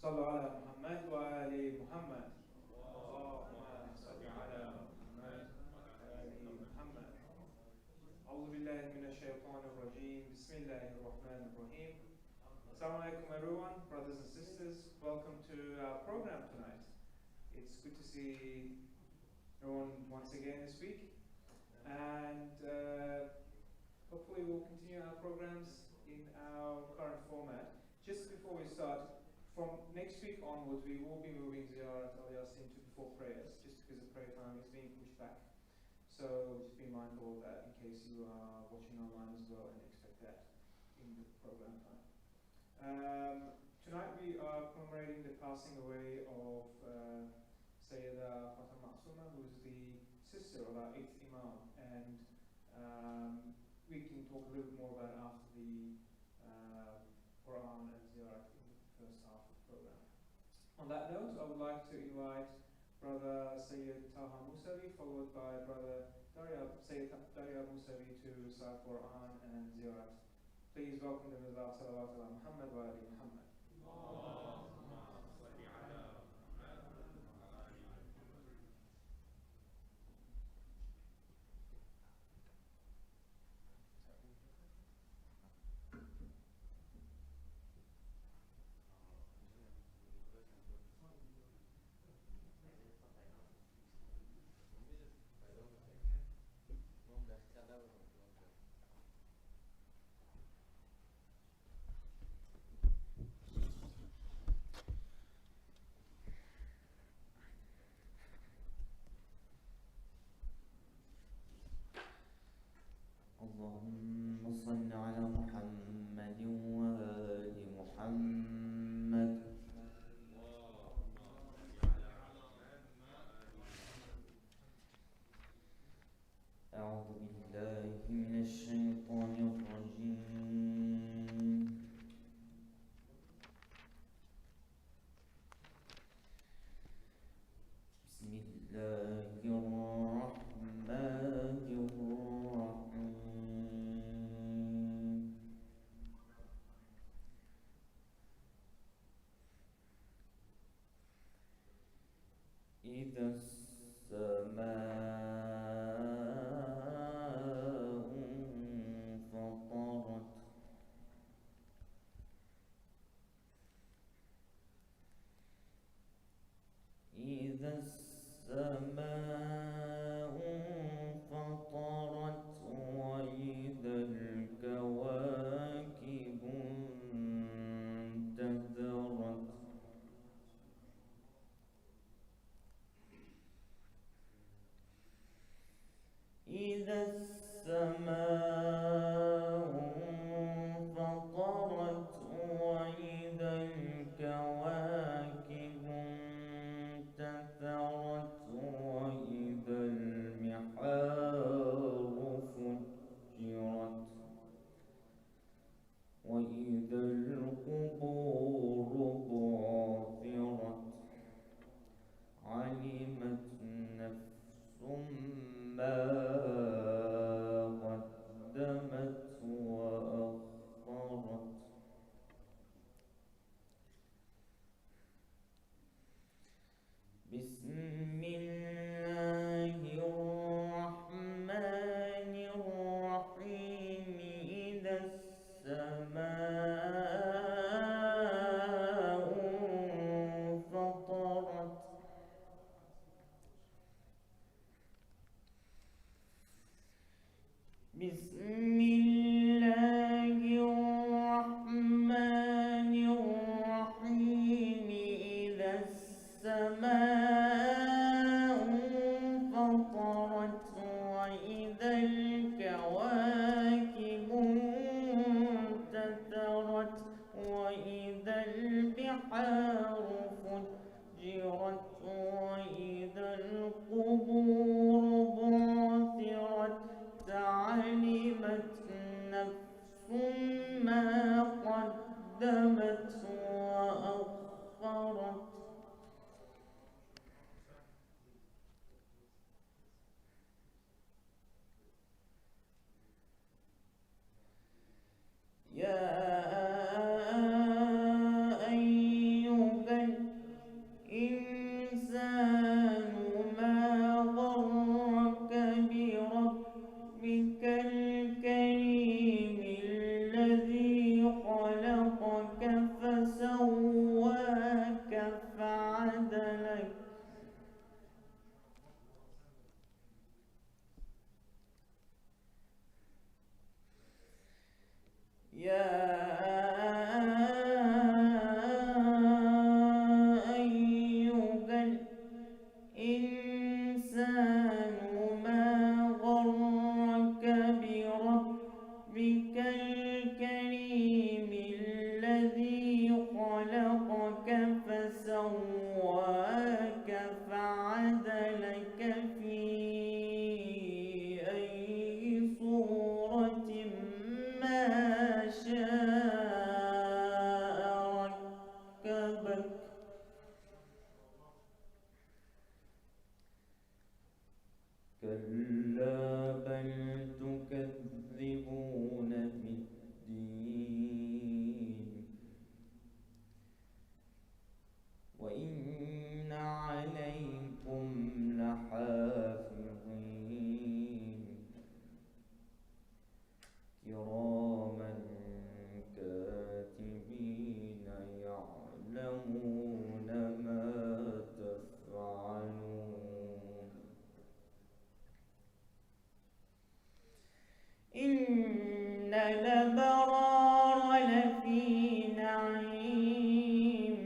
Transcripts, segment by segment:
صلوا على محمد وآل محمد. اللهم صل على محمد وآل محمد. أعوذ بالله من الشيطان الرجيم. بسم الله الرحمن الرحيم. Assalamu alaikum everyone, brothers and sisters. Welcome to our program tonight. It's good to see everyone once again this week. And hopefully we'll continue our programs in our current format. Just before we start, from next week onwards, we will be moving Ziyarat al-Yasin to before prayers, just because the prayer time is being pushed back. So just be mindful of that in case you are watching online as well and expect that in the program time. Tonight we are commemorating the passing away of Sayyida Fatima Ma'suma, who is the sister of our 8th Imam, and we can talk a little bit more about it after the Quran and Ziyarat in the first half of the program. On that note, I would like to invite Brother Sayyid Taha Musavi, followed by Brother Sayyid Darya Musavi to recite Quran and Ziyarat. Please welcome them with our salawat ala Muhammad wa ali Muhammad. اللهم صل على محمد وآل محمد. أعوذ بالله من الشيطان الرجيم. بسم الله الرحمن الرحيم. إذا السماء انفطرت. إذا السماء انفطرت وإذا الكواكب انتثرت. إذا السماء انفطرت وإذا الكواكب انتثرت وإذا البحار فجرت وإذا القبور بعثرت. علمت نفس ما قدمت وأخرت. بسم الله الرحمن الرحيم. إذا السماء انفطرت. بسم الله الرحمن الرحيم. إذا السماء انفطرت وإذا الكواكب انتثرت وإذا البحار فجرت وإذا القبور بعثرت. علمت الأبرار لفي نعيم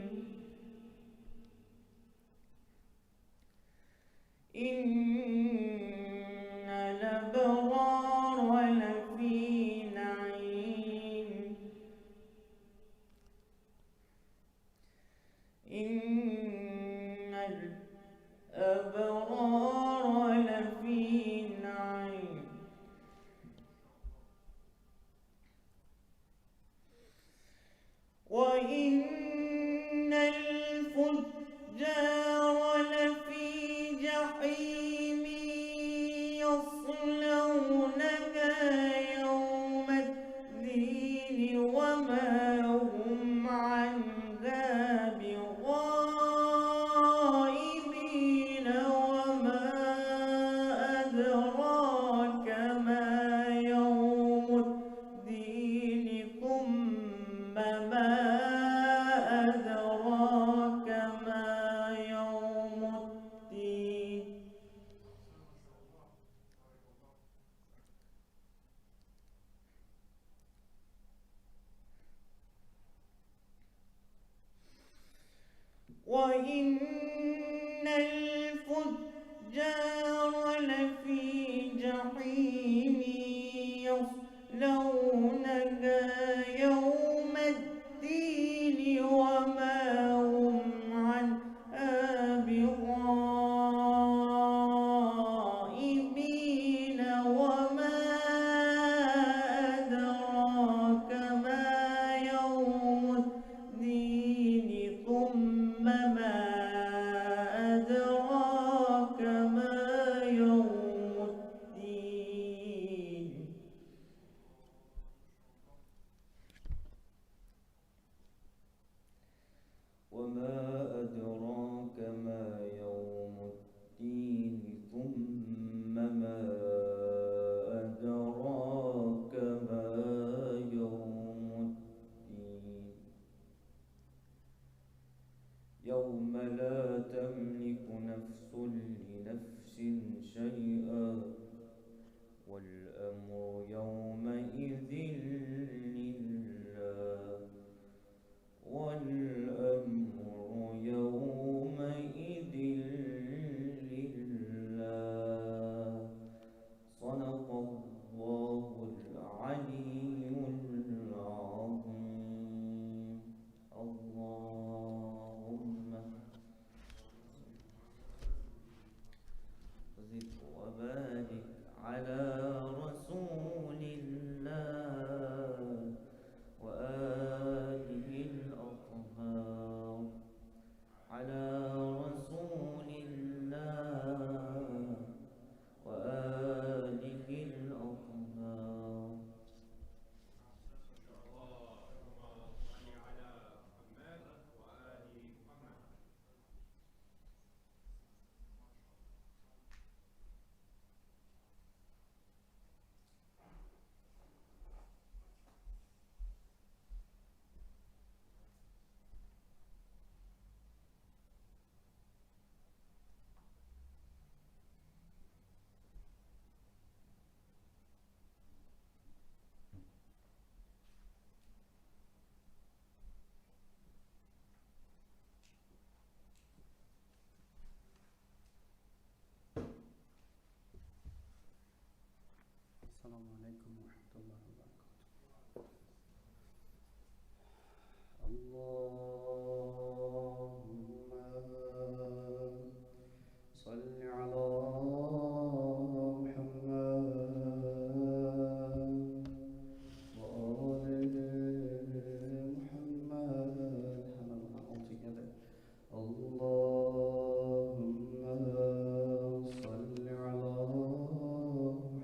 إن الأبرار لفي نعيم إن الأبرار لفي نعيم وإن الفجار لفي جحيم يصلونها يوم الدين وما هم عنها بغائبين وما أدراك ما يوم الدين ثم ما أدراك ما يوم الدين وإن الفجار لفي جحيم يصلونها يوم الدين وما هم عنها بغائبين وما أدراك ما يوم الدين ثم ما أدراك ما يوم الدين وما أدراك ما يوم الدين ثم ما أدراك ما يوم الدين يوم لا تملك نفس لنفس شيئا والأمر يومئذ لله والأمر يومئذ لله صدق الله العلي العظيم اللهم زد وبارك على رسول الله وآله الأطهار على رسول الله وآله الأطهار السلام عليكم ورحمة الله وبركاته. اللهم صل على محمد وآل محمد. اللهم صل على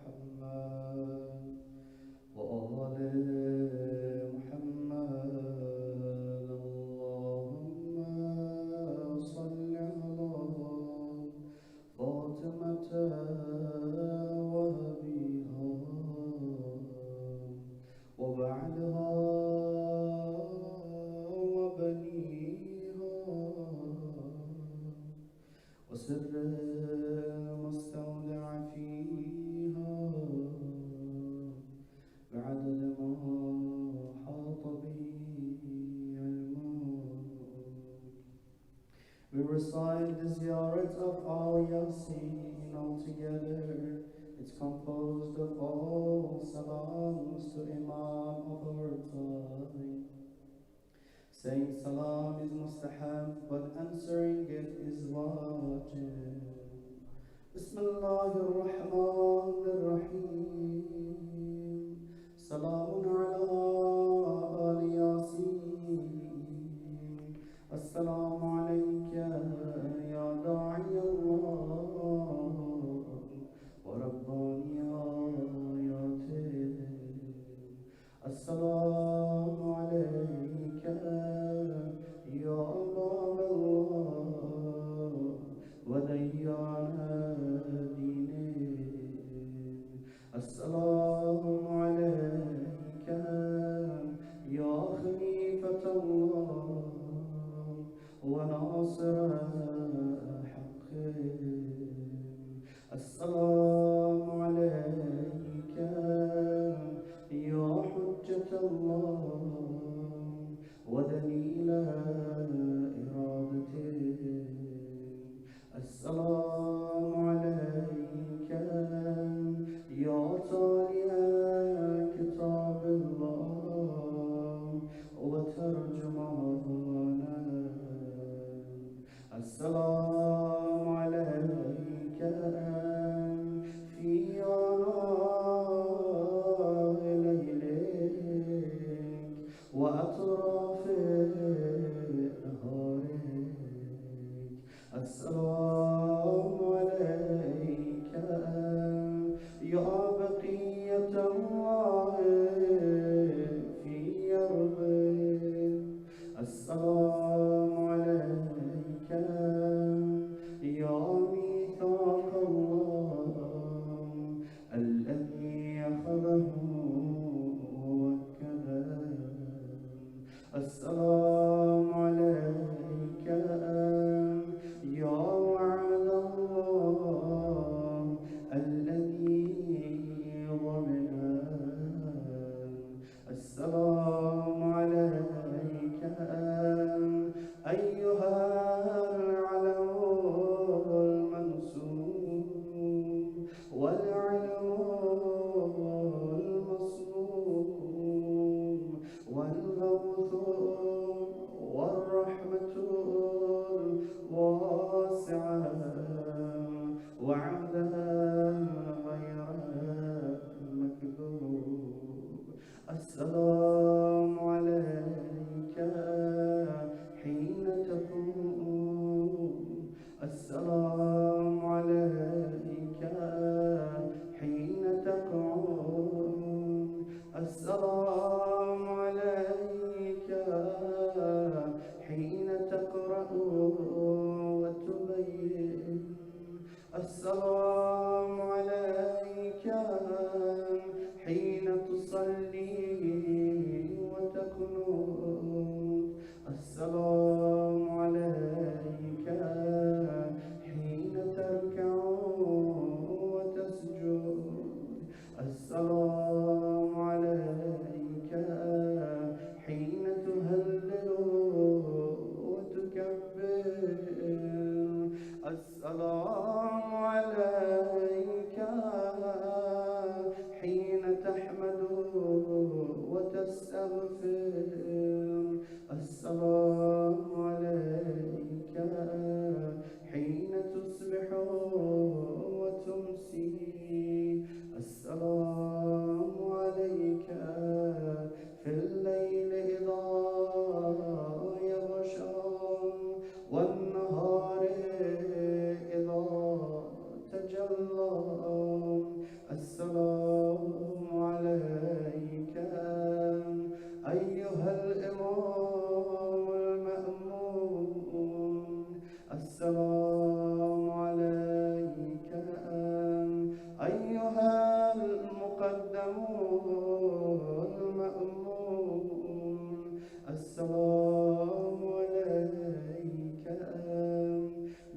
محمد وآل محمد. اللهم صل على فاطمة وأبيها وبعدها وبنيها وسر مستودع فيها بعدد ما seen altogether. It's composed of all salams to Imam of our time. Saying salam is mustahab, but answering it is wajib. Bismillahir Rahmanir Rahim. Salamun ala ali Yasin. Assalamu alayka ya da'i Allah wa rabbaniyatin. Assalamu alayka ya Bab Allah wa dayyana dinin. Assalamu alayka ya Khalifat Allah وناصر حق. السلام عليك يا حجة الله ودليل إرادته. السلام عليك يا طالع كتاب الله وترجمانه. السلام عليك في آناء ليلك وأطراف نهارك. السلام عليك يا بقية الله في أرضك. السلام عليك يا ميثاق الله الذي أخذه ووكله. السلام عليك يا وعد الله الذي ضمنه. السلام عليك أيها العلم المنسوب والعلم المصنوب والغوث والرحمة الواسعة وعدها غير مكذوب. السلام عليك حين تقوم. السلام عليك حين تقعد. السلام عليك حين تقرأ وتبين. السلام عليك حين تصلي وتقنط. السلام عليك حين تركع وتسجد. السلام عليك حين تهلل وتكبر. السلام عليك حين تحمد وتستغفر. السلام عليك حين تصبح وتمسي. السلام عليك في الليل إذا يغشى والنهار إذا تجلى. السلام عليك أيها الإمام المأمون. السلام عليك أيها المقدم المأمون. السلام عليك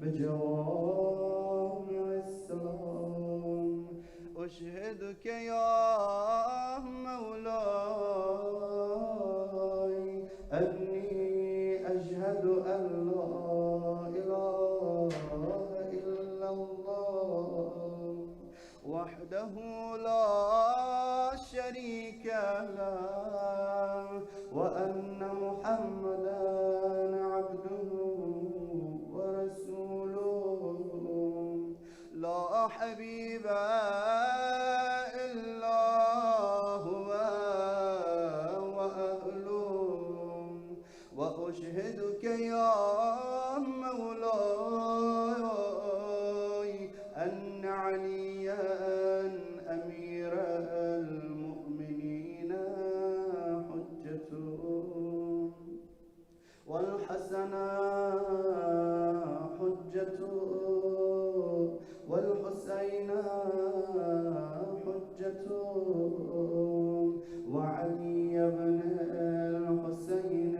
بجوامع السلام. أشهدك يا مولاي أني أشهد أن لا إله إلا الله وحده لا شريك له وأن محمدا عبده ورسوله لا حبيب إلا هو وأهله وأشهدك يا مولاي أن عليا أمير المؤمنين حجته والحسن حجته والحسين حجته وعلي بن الحسين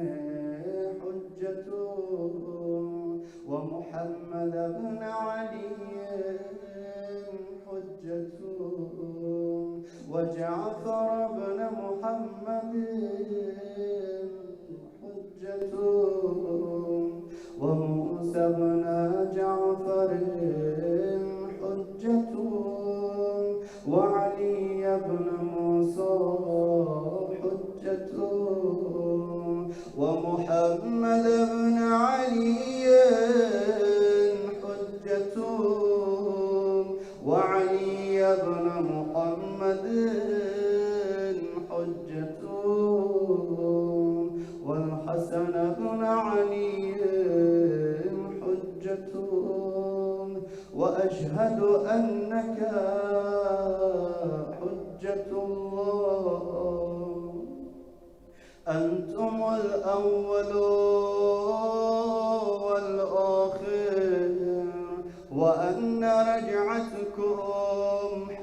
حجته ومحمد بن علي حجته وجعفر بن محمد حجته وموسى بن جعفر حجته وعلي بن موسى حجته ومحمد بن علي حجته وعلي بن محمد حجته والحسن بن علي حجته وأشهد أنك حجة الله أنتم الأول والآخر وأن رجعتكم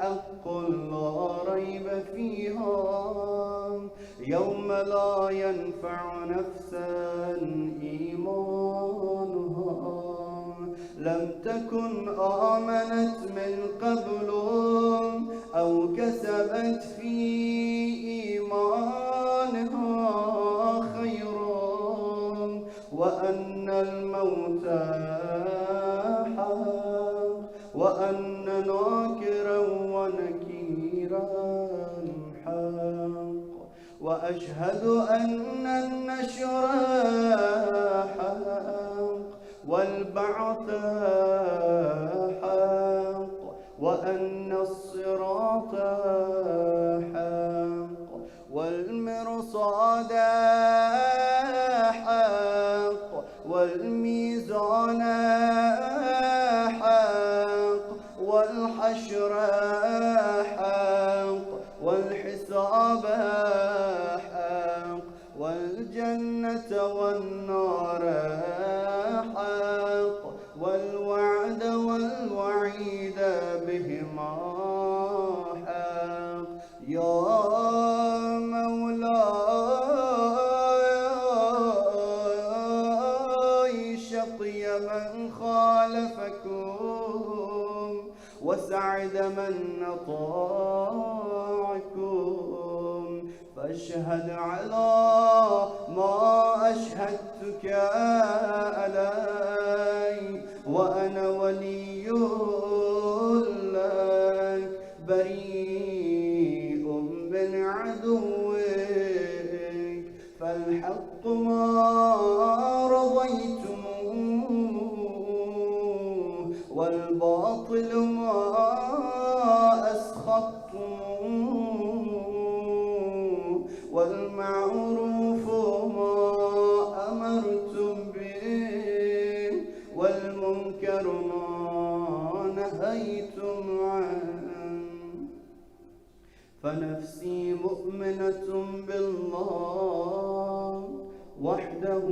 حق لا ريب فيها يوم لا ينفع نفسا إيمانها لم تكن آمنت من قبل أو كسبت في إيمانها خيرا وأن الموت حق وأن ناكرا ونكيرا حق وأشهد أن النشر حق والبعث حق وأن الصراط حق والمرصاد حق والميزان حق والحشر حق والحساب حق والجنة والنار حق والوعد والوعيد بهما حق يا مولاي شقي من خالفكم وسعد من أطاعكم فاشهد على ما أشهدتك علي وأنا ولي لك بريء من عدوك فالحق ما رضيتموه والباطل ما أسخطتموه والمعروف ما أمرتم به والمنكر ما نهيتم عنه فنفسي مؤمنة بالله وحده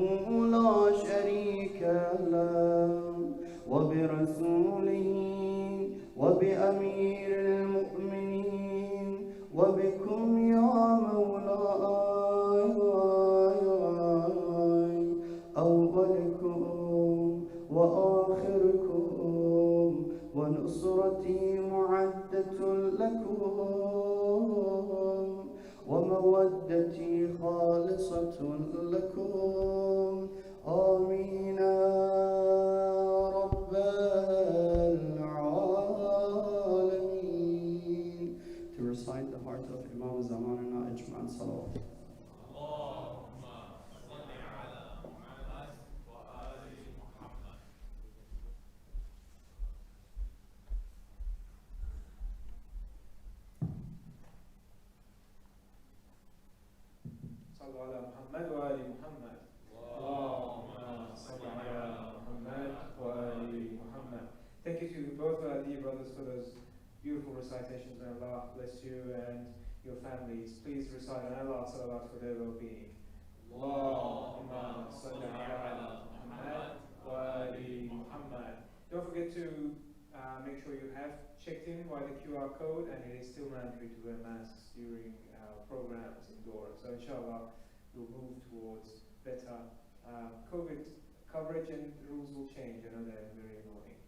لا شريك له وبرسوله وبأمير المؤمنين وبكم يا مولاي أولكم وآخركم ونصرتي معدة لكم ومودتي خالصة لكم آمين رب العالمين. صلوا على محمد وآل محمد. اللهم صل على محمد وآل محمد. Thank you to both dear brothers for those beautiful recitations. May Allah bless you and your families. Please recite an Allah salawat for their well-being. Allahumma salli ala Muhammad wa ali Muhammad. Don't forget to make sure you have checked in via the QR code, and it is still mandatory to wear masks during programs indoors. So inshallah, we'll move towards better COVID coverage, and rules will change. I know they're very annoying.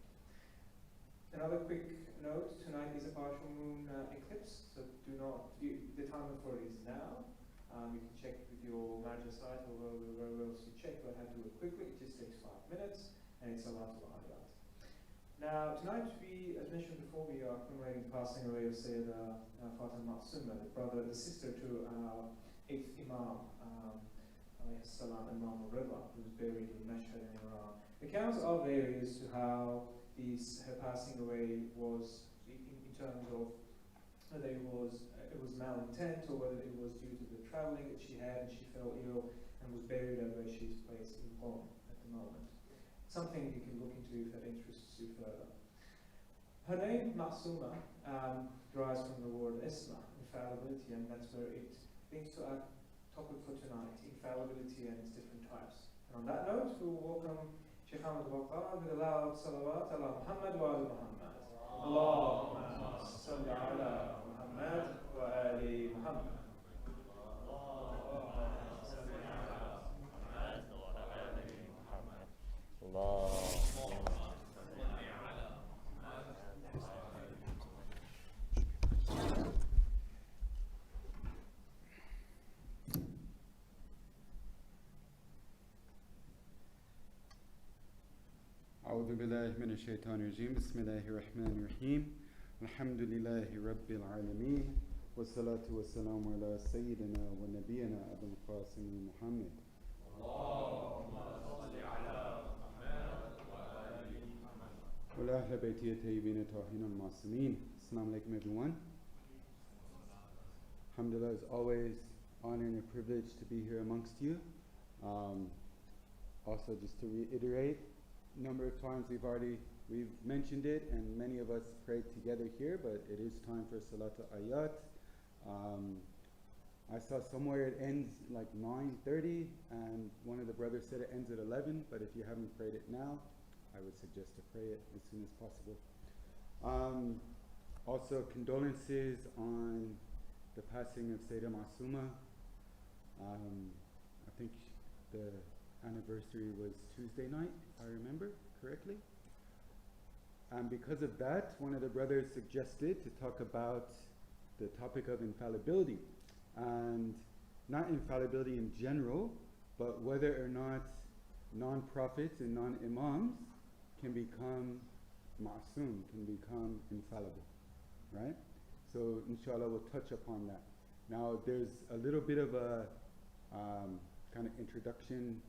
Another quick note, tonight is a partial moon eclipse, so do not, the time for it is now. You can check with your manager site or wherever else you check, but I have to do it quickly. It just takes 5 minutes, and it's a lot of ayat. Now, tonight we, as mentioned before, we are commemorating the passing away of Sayyida Fatima Summa, the sister to our 8th Imam, Imam al-Rida, who was buried in Mashhad in Iran. Accounts are various to how her passing away was in terms of whether it was malintent or whether it was due to the traveling that she had and she fell ill and was buried at Rashid's place in Qom at the moment. Something you can look into if that interests you further. Her name, Ma'suma, derives from the word Isma, infallibility, and that's where it links to our topic for tonight, infallibility and its different types. And on that note, we will welcome Sheikh Ahmed Waqar with a loud salawat ala Muhammad wa ali Muhammad. Allahumma salli ala Muhammad wa ali Muhammad. أعوذ بالله من الشيطان الرجيم بسم الله الرحمن الرحيم الحمد لله رب العالمين والصلاة والسلام على سيدنا ونبينا أبو القاسم محمد اللهم صل على محمد وآل محمد وعلى بيته الطيبين الطاهرين المعصومين. Assalamu alaikum everyone. Alhamdulillah, it's always honor and a privilege to be here amongst you. Also, just to reiterate, number of times we've mentioned it, and many of us prayed together here, but it is time for Salatul Ayat. I saw somewhere it ends like 9:30, and one of the brothers said it ends at 11, but if you haven't prayed it now, I would suggest to pray it as soon as possible. Also, condolences on the passing of Sayyidah Masuma. I think the anniversary was Tuesday night, if I remember correctly. And because of that, one of the brothers suggested to talk about the topic of infallibility. And not infallibility in general, but whether or not non-prophets and non-imams can become ma'soom, can become infallible, right? So inshallah we'll touch upon that. Now there's a little bit of a kind of introduction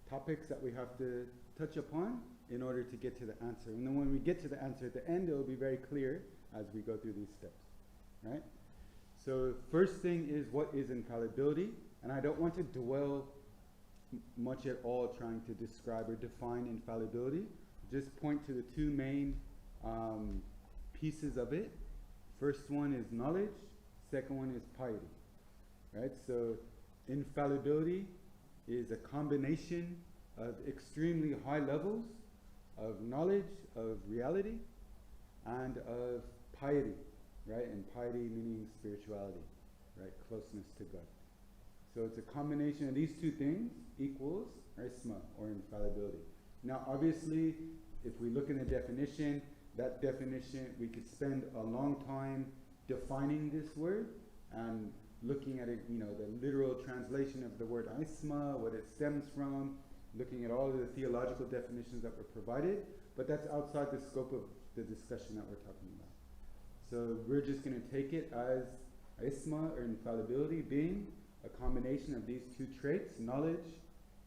topics that we have to touch upon in order to get to the answer. And then when we get to the answer at the end, it will be very clear as we go through these steps, right? So first thing is, what is infallibility? And I don't want to dwell much at all trying to describe or define infallibility. Just point to the two main pieces of it. First one is knowledge, second one is piety, right? So infallibility is a combination of extremely high levels of knowledge of reality and of piety, right? And piety meaning spirituality, right? Closeness to God. So it's a combination of these two things equals isma, or infallibility. Now obviously, if we look in the definition, that definition, we could spend a long time defining this word and looking at it, the literal translation of the word isma, what it stems from, looking at all of the theological definitions that were provided, but that's outside the scope of the discussion that we're talking about. So we're just going to take it as isma, or infallibility, being a combination of these two traits, knowledge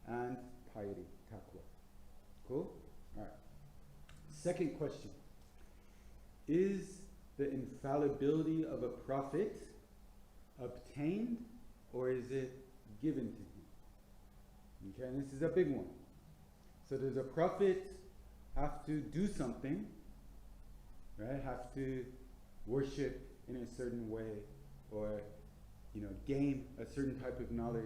and piety, taqwa. Cool? Alright. Second question. Is the infallibility of a prophet obtained, or is it given to him. Okay, and this is a big one. So does a prophet have to do something, right? Have to worship in a certain way, or gain a certain type of knowledge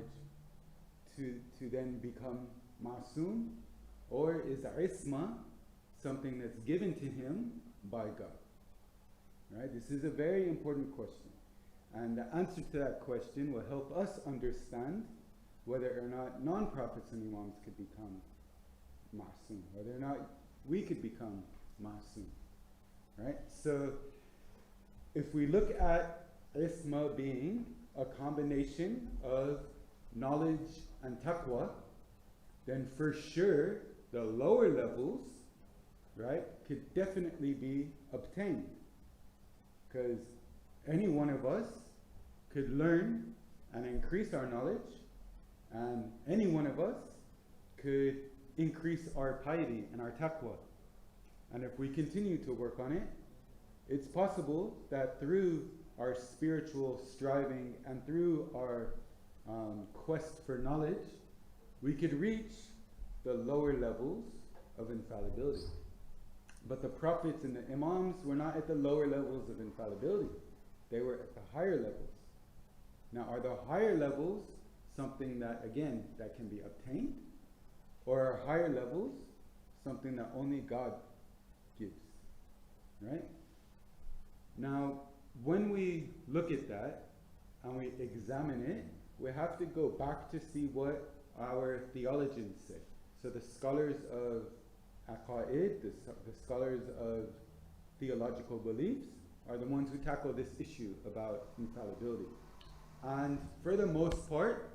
to then become ma'soom? Or is isma something that's given to him by God? Right? This is a very important question. And the answer to that question will help us understand whether or not non-prophets and imams could become ma'soom, whether or not we could become ma'soom. Right? So if we look at isma being a combination of knowledge and taqwa, then for sure the lower levels, right, could definitely be obtained. Because any one of us could learn and increase our knowledge, and any one of us could increase our piety and our taqwa. And if we continue to work on it, it's possible that through our spiritual striving and through our quest for knowledge, we could reach the lower levels of infallibility. But the prophets and the imams were not at the lower levels of infallibility. They were at the higher levels. Now, are the higher levels something that, again, that can be obtained? Or are higher levels something that only God gives? Right? Now, when we look at that and we examine it, we have to go back to see what our theologians say. So the scholars of aqa'id, the scholars of theological beliefs, are the ones who tackle this issue about infallibility. And for the most part,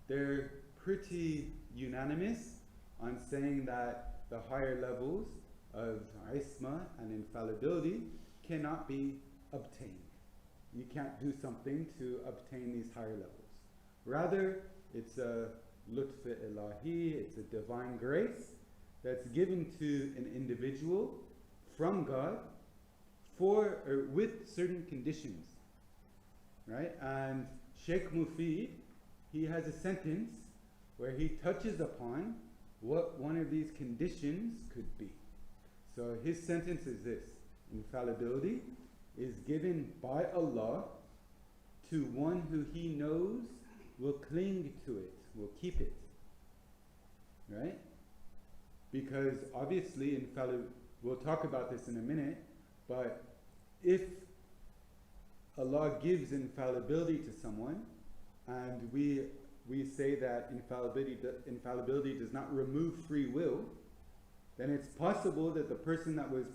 they're pretty unanimous on saying that the higher levels of isma and infallibility cannot be obtained. You can't do something to obtain these higher levels. Rather, it's a lutf ilahi, it's a divine grace that's given to an individual from God for or with certain conditions. Right? And Sheikh Mufid, he has a sentence where he touches upon what one of these conditions could be. So his sentence is this: infallibility is given by Allah to one who he knows will cling to it, will keep it. Right? Because obviously we'll talk about this in a minute, but if Allah gives infallibility to someone, and we say that infallibility does not remove free will, then it's possible that the person that was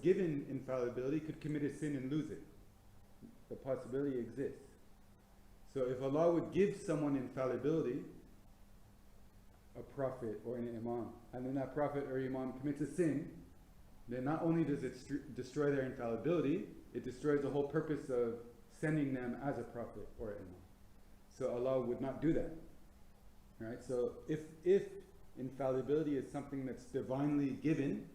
given infallibility could commit a sin and lose it. The possibility exists. So if Allah would give someone infallibility, a prophet or an imam, and then that prophet or imam commits a sin, then not only does it destroy their infallibility, it destroys the whole purpose of sending them as a prophet or imam. So Allah would not do that. Right? So if infallibility is something that's divinely given,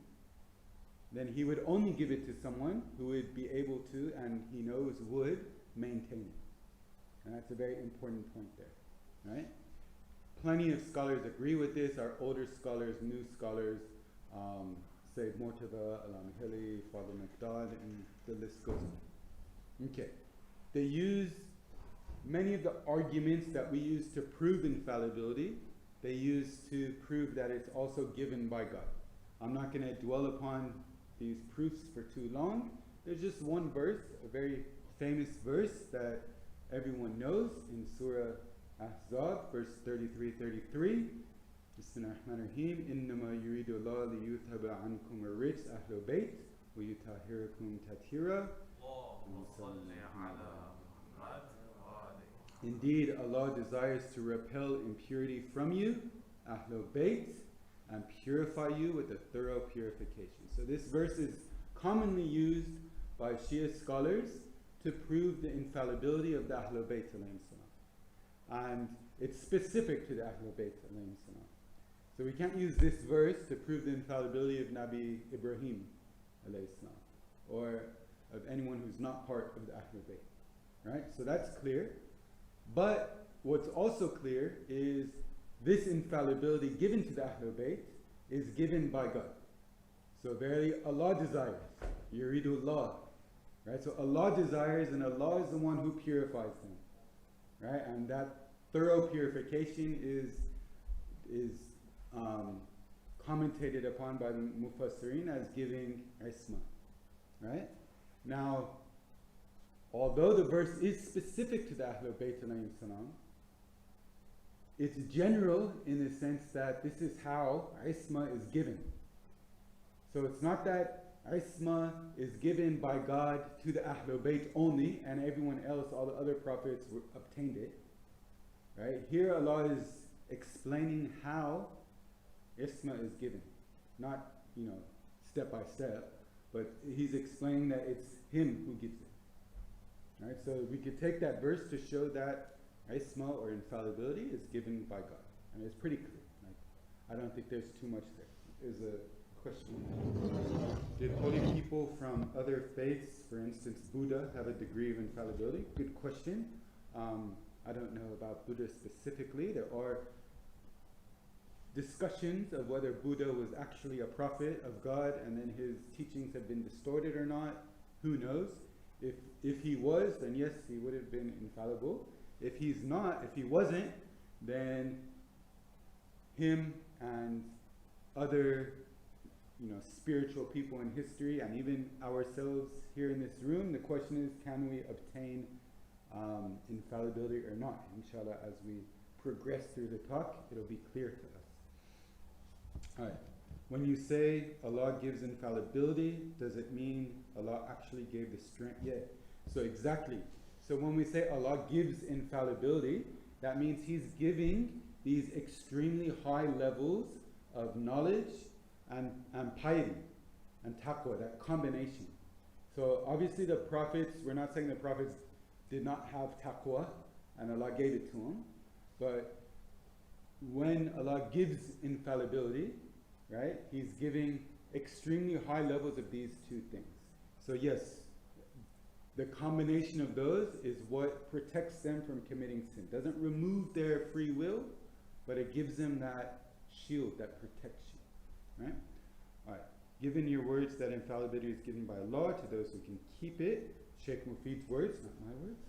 then he would only give it to someone who would be able to, and he knows would, maintain it. And that's a very important point there. Right? Plenty of scholars agree with this. Our older scholars, new scholars, Sayyid Murtada, Al-Amhili, Father Maqdad, and the list goes on. Okay. They use many of the arguments that we use to prove infallibility, they use to prove that it's also given by God. I'm not going to dwell upon these proofs for too long. There's just one verse, a very famous verse that everyone knows in Surah Ahzab, verse 33-33. Bismillahirrahmanirrahim. Innama yuridu Allah liyuthaba ankum ar-rijs ahlu bayt wa yutahhirakum tathira. Indeed, Allah desires to repel impurity from you, Ahlul Bayt, and purify you with a thorough purification. So this verse is commonly used by Shia scholars to prove the infallibility of the Ahlul Bayt alayhim salam. And it's specific to the Ahlul Bayt alayhim salam. So we can't use this verse to prove the infallibility of Nabi Ibrahim alayhi salam, or of anyone who's not part of the Ahlul Bayt. Right? So that's clear. But what's also clear is this infallibility given to the Ahlul Bayt is given by God. So verily Allah desires, yuridullah, right? So Allah desires, and Allah is the one who purifies them, right? And that thorough purification is commentated upon by the Mufassirin as giving isma, right? Now, although the verse is specific to the Ahlul Bayt alayhim salam, it's general in the sense that this is how isma is given. So it's not that isma is given by God to the Ahlul Bayt only and everyone else, all the other prophets obtained it. Right? Here Allah is explaining how isma is given. Not, step by step, but He's explaining that it's Him who gives it. Right? So we could take that verse to show that isma or infallibility is given by God. And it's pretty clear. I don't think there's too much there. There's a question. Did holy people from other faiths, for instance Buddha, have a degree of infallibility? Good question. I don't know about Buddha specifically. There are discussions of whether Buddha was actually a prophet of God and then his teachings have been distorted or not. Who knows? If he was, then yes, he would have been infallible. If he's not, if he wasn't, then him and other spiritual people in history, and even ourselves here in this room, the question is, can we obtain infallibility or not? Inshallah, as we progress through the talk, it'll be clear to us. Alright, when you say Allah gives infallibility, does it mean Allah actually gave the strength? Yeah, so exactly. So when we say Allah gives infallibility, that means He's giving these extremely high levels of knowledge and piety and taqwa, that combination. So obviously the prophets, we're not saying the prophets did not have taqwa and Allah gave it to them, but when Allah gives infallibility, right, He's giving extremely high levels of these two things. So yes, the combination of those is what protects them from committing sin. Doesn't remove their free will, but it gives them that shield, that protection. Right? Alright. Given your words that infallibility is given by Allah to those who can keep it, Sheikh Mufid's words, not my words,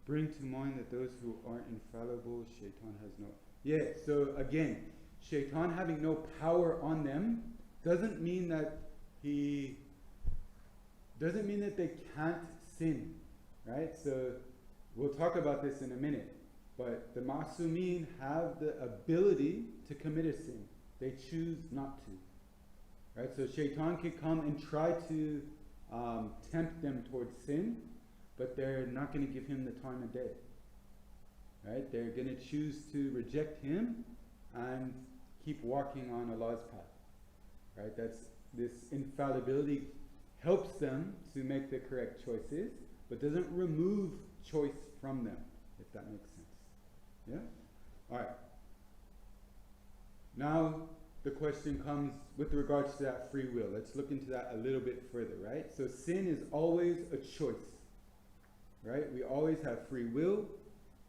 bring to mind that those who aren't infallible, Shaitan has no... Yeah, so again, Shaitan having no power on them doesn't mean that they can't sin, right? So we'll talk about this in a minute, but the Ma'asumeen have the ability to commit a sin. They choose not to, right? So Shaitan could come and try to tempt them towards sin, but they're not going to give him the time of day, right? They're going to choose to reject him and keep walking on Allah's path, right? That's this infallibility helps them to make the correct choices, but doesn't remove choice from them, if that makes sense. Yeah? Alright. Now the question comes with regards to that free will. Let's look into that a little bit further, right? So sin is always a choice, right? We always have free will.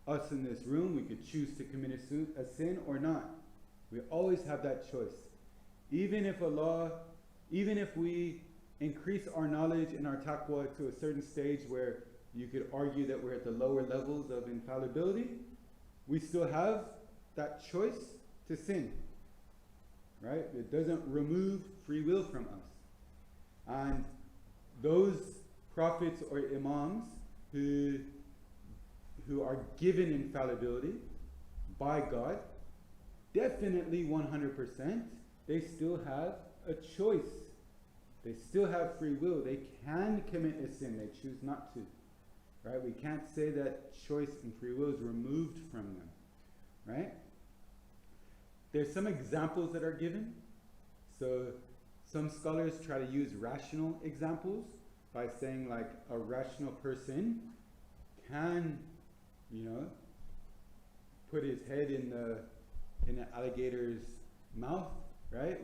Us in this room, we could choose to commit a sin or not. We always have that choice. Even if we increase our knowledge and our taqwa to a certain stage where you could argue that we're at the lower levels of infallibility, we still have that choice to sin, right? It doesn't remove free will from us. And those prophets or imams who are given infallibility by God, definitely 100%, they still have a choice. They still have free will. They can commit a sin. They choose not to. Right? We can't say that choice and free will is removed from them. Right? There's some examples that are given. So some scholars try to use rational examples by saying like a rational person can, put his head in an alligator's mouth, right?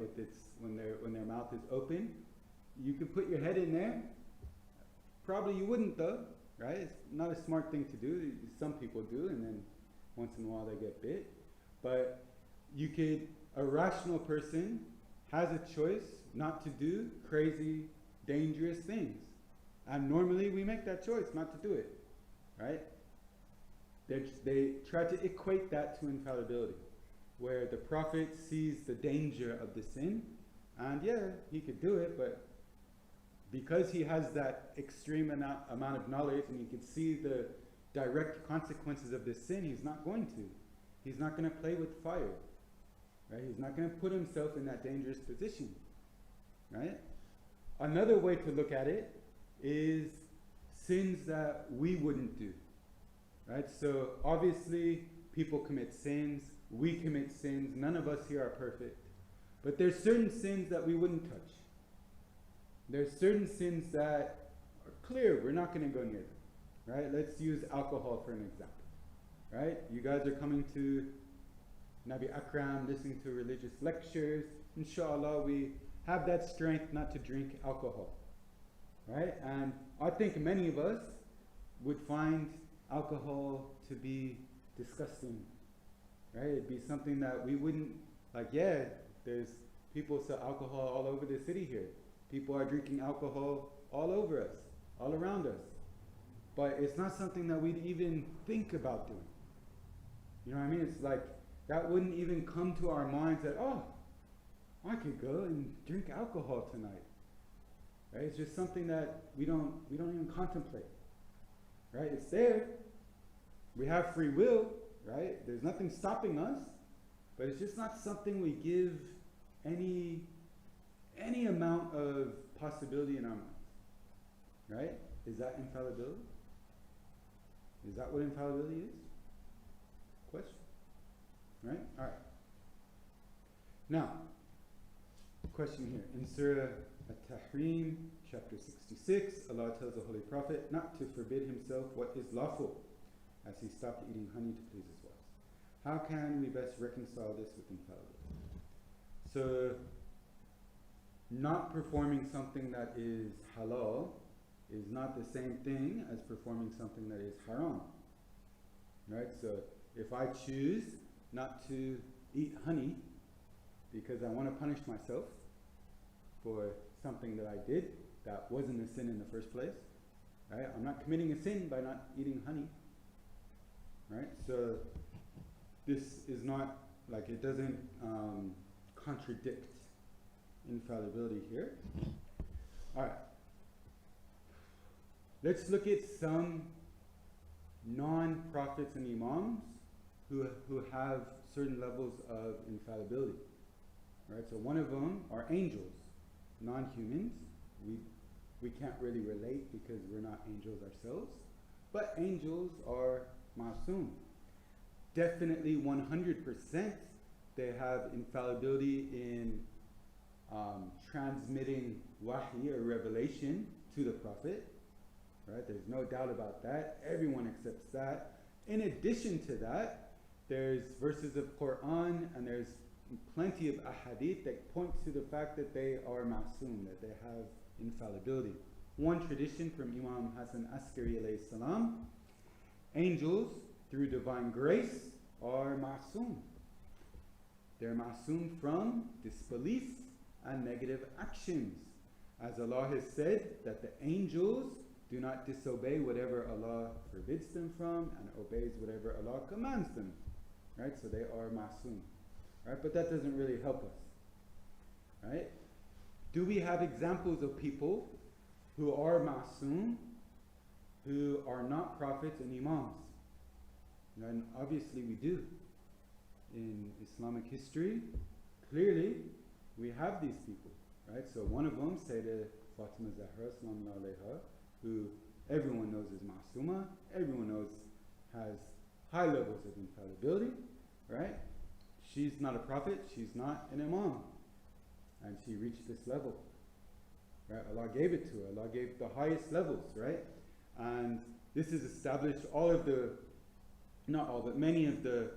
When their mouth is open. You could put your head in there. Probably you wouldn't though, right? It's not a smart thing to do. Some people do, and then once in a while they get bit. But a rational person has a choice not to do crazy, dangerous things. And normally we make that choice not to do it, right? They try to equate that to infallibility, where the prophet sees the danger of the sin, and yeah, he could do it, but because he has that extreme amount of knowledge and he can see the direct consequences of this sin, he's not going to. He's not going to play with fire, right? He's not going to put himself in that dangerous position, right? Another way to look at it is sins that we wouldn't do, right? So obviously people commit sins, we commit sins, none of us here are perfect, but there's certain sins that we wouldn't touch. There's certain sins that are clear, we're not going to go near them, right? Let's use alcohol for an example, right? You guys are coming to Nabi Akram, listening to religious lectures. Inshallah, we have that strength not to drink alcohol, right? And I think many of us would find alcohol to be disgusting, right? It'd be something that we wouldn't, like, yeah, there's people sell alcohol all over the city here. People are drinking alcohol all over us, all around us. But it's not something that we'd even think about doing. You know what I mean? It's like, that wouldn't even come to our minds that, oh, I could go and drink alcohol tonight. Right? It's just something that we don't even contemplate. Right? It's there. We have free will, right? There's nothing stopping us, but it's just not something we give any amount of possibility in our minds. Right? Is that infallibility? Is that what infallibility is? Question? Right? Alright. Now, question here. In Surah At-Tahrim, chapter 66, Allah tells the Holy Prophet not to forbid himself what is lawful, as he stopped eating honey to please his wives. How can we best reconcile this with infallibility? So, not performing something that is halal is not the same thing as performing something that is haram. Right? So, if I choose not to eat honey because I want to punish myself for something that I did that wasn't a sin in the first place, right? I'm not committing a sin by not eating honey, right? So this is not, like, it doesn't contradict infallibility here. All right. Let's look at some non-prophets and imams who have certain levels of infallibility. Right? So one of them are angels, non-humans. We can't really relate because we're not angels ourselves, but angels are ma'soom. Definitely 100% they have infallibility in transmitting wahy or revelation to the prophet. Right? There's no doubt about that. Everyone accepts that. In addition to that, there's verses of Quran and there's plenty of ahadith that point to the fact that they are ma'soom, that they have infallibility. One tradition from Imam Hassan Askari alayhi salam, angels through divine grace are ma'soom. They're ma'soom from disbelief and negative actions. As Allah has said that the angels do not disobey whatever Allah forbids them from and obeys whatever Allah commands them. Right? So they are ma'soom. Right? But that doesn't really help us. Right? Do we have examples of people who are ma'soom, who are not prophets and imams? And obviously we do. In Islamic history, clearly we have these people. Right? So one of them, Sayyidah Fatima Zahra, sallallahu alayha, who everyone knows is ma'sooma, everyone knows has high levels of infallibility, right? She's not a prophet, she's not an imam, and she reached this level, right? Allah gave it to her, Allah gave the highest levels, right? And this is established, many of the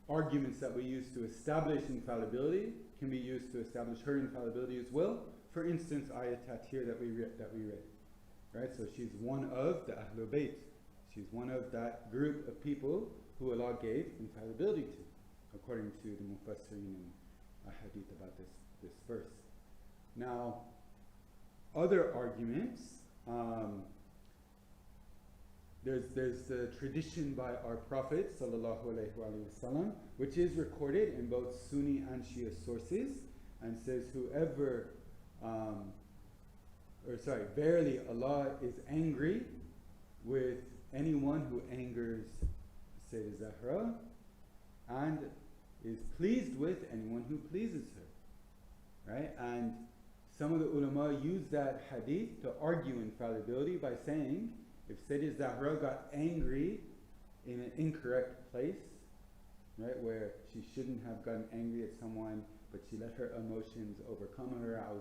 arguments that we use to establish infallibility can be used to establish her infallibility as well. For instance, ayat tathir that we read, right? So she's one of the Ahlul Bayt. She's one of that group of people who Allah gave infallibility to, according to the Mufassirin and Ahadith about this verse. Now, other arguments, there's the tradition by our Prophet sallallahu alaihi wasallam, which is recorded in both Sunni and Shia sources, and says, whoever, verily Allah is angry with anyone who angers Sayyidah Zahra, and is pleased with anyone who pleases her, right? And some of the ulama use that hadith to argue infallibility by saying, if Sayyidah Zahra got angry in an incorrect place, right, where she shouldn't have gotten angry at someone, but she let her emotions overcome her, or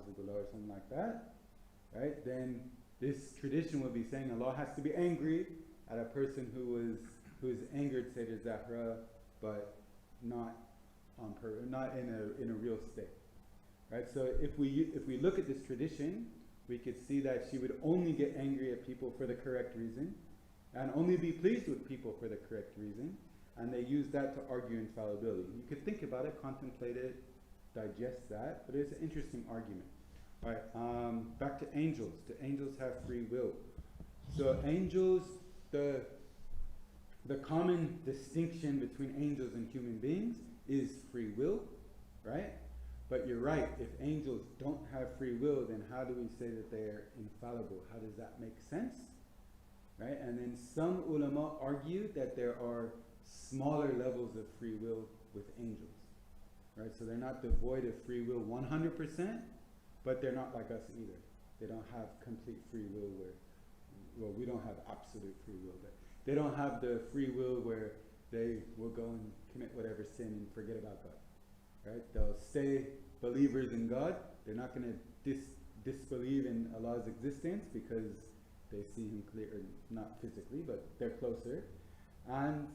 something like that, right, then this tradition would be saying Allah has to be angry at a person who has angered Sayyidah Zahra, but not in a real state, right? So if we look at this tradition, we could see that she would only get angry at people for the correct reason, and only be pleased with people for the correct reason, and they use that to argue infallibility. You could think about it, contemplate it, digest that, but it's an interesting argument. All right, back to angels. Do angels have free will? So angels, the common distinction between angels and human beings is free will, right? But you're right, if angels don't have free will, then how do we say that they are infallible? How does that make sense? Right? And then some ulama argue that there are smaller levels of free will with angels. Right? So they're not devoid of free will 100%, but they're not like us either. They don't have complete free will we don't have absolute free will, but they don't have the free will where they will go and commit whatever sin and forget about God. Right? They'll stay believers in God. They're not going to disbelieve in Allah's existence because they see Him clear, or not physically, but they're closer. And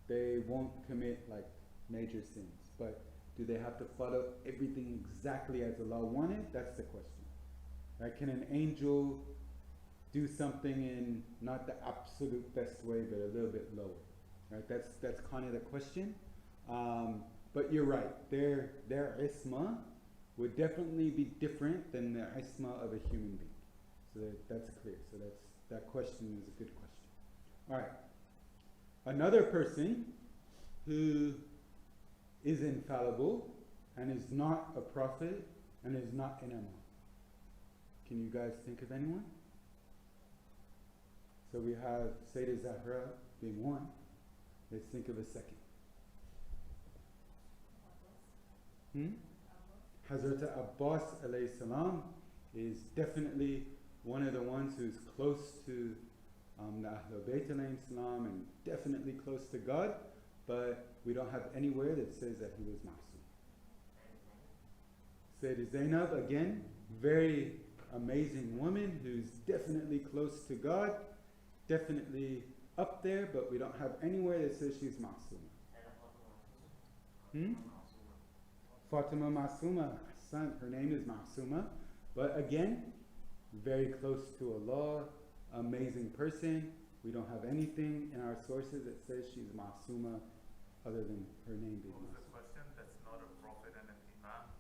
they won't commit like major sins. But do they have to follow everything exactly as Allah wanted? That's the question. Right? Can an angel do something in not the absolute best way, but a little bit lower? Right? That's kind of the question. But you're right, their isma would definitely be different than the isma of a human being. So that's clear. So that question is a good question. All right. Another person who is infallible and is not a prophet and is not an imam. Can you guys think of anyone? So we have Sayyidah Zahra being one. Let's think of a second. Hazrat Abbas alayhi salam is definitely one of the ones who's close to the Ahlul Bayt alayhi salam, and definitely close to God, but we don't have anywhere that says that he was ma'soom. Sayyidah Zainab, again, very amazing woman who's definitely close to God, definitely up there, but we don't have anywhere that says she's ma'soom. Fatima Masuma, son, her name is Masuma, but again, very close to Allah, amazing person. We don't have anything in our sources that says she's Masuma other than her name being What was Masuma. the question? That's not a prophet and an imam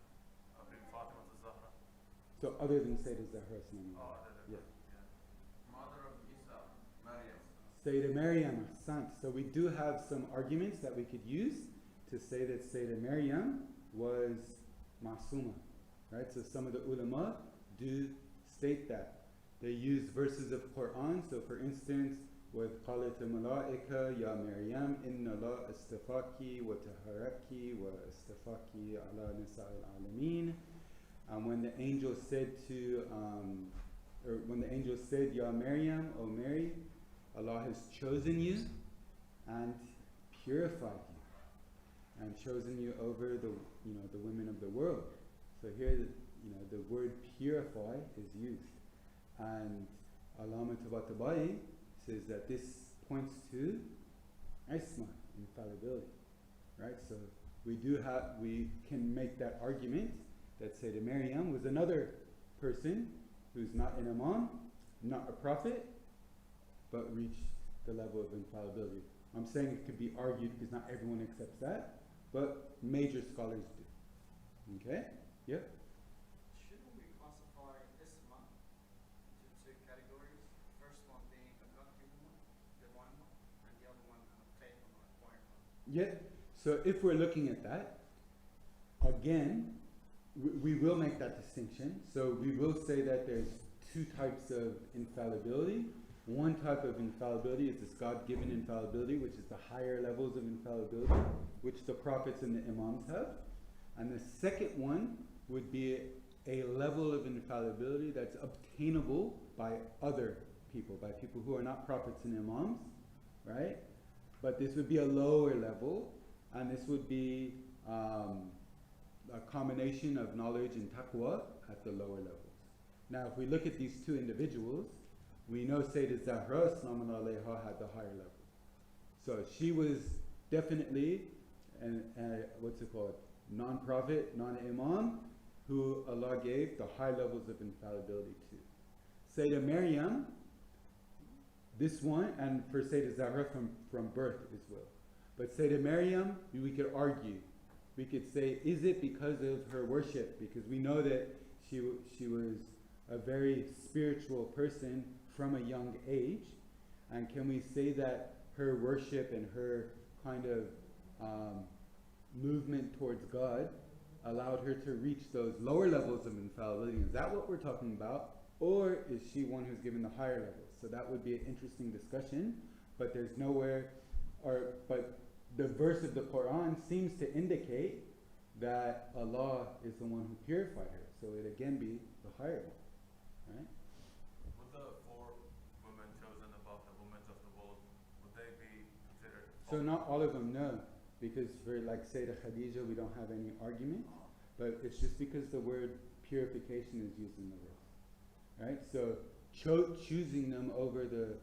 of Fatima Zahra. So other than Sayyidah Zahra's name. Oh, other than Yeah. Mother of Isa, Maryam. Sayyidah Maryam, son. So we do have some arguments that we could use to say that Sayyidah Maryam was Masuma, right? So some of the ulama do state that. They use verses of Quran. So for instance, with قالت الملائكة يا مريم إن الله استفاكي وطهركي واستفاكي على نساء العالمين. When the angel said Ya Maryam, O Mary, Allah has chosen you and purified you, and chosen you over the women of the world. So here, the word purify is used, and Allama Tabatabai says that this points to isma, infallibility, right? So we can make that argument that Sayyidah Maryam was another person who's not an imam, not a prophet, but reach the level of infallibility. I'm saying it could be argued because not everyone accepts that, but major scholars do. Okay? Yep. Shouldn't we classify Isma into two categories? First one being a God-given one, divine one, and the other one an obtained one or acquired one. Yeah. So if we're looking at that, again, we will make that distinction. So we will say that there's two types of infallibility. One type of infallibility is this God-given infallibility, which is the higher levels of infallibility, which the prophets and the imams have. And the second one would be a level of infallibility that's obtainable by other people, by people who are not prophets and imams, right? But this would be a lower level, and this would be a combination of knowledge and taqwa at the lower levels. Now, if we look at these two individuals, we know Sayyidah Zahra, Salamun alayha, had the higher level. So she was definitely, what's it called, non-prophet, non-imam, who Allah gave the high levels of infallibility to. Sayyidah Maryam, this one, and for Sayyidah Zahra from birth as well. But Sayyidah Maryam, we could argue. We could say, is it because of her worship? Because we know that she was a very spiritual person from a young age. And can we say that her worship and her kind of movement towards God allowed her to reach those lower levels of infallibility? Is that what we're talking about? Or is she one who's given the higher levels? So that would be an interesting discussion, but there's nowhere, but the verse of the Quran seems to indicate that Allah is the one who purified her. So it again be the higher one, right? Would the four women chosen above the women of the world, would they be considered? So not all of them, no. Because for like Sayyidah Khadija, we don't have any argument, but it's just because the word purification is used in the verse, right? So choosing them over the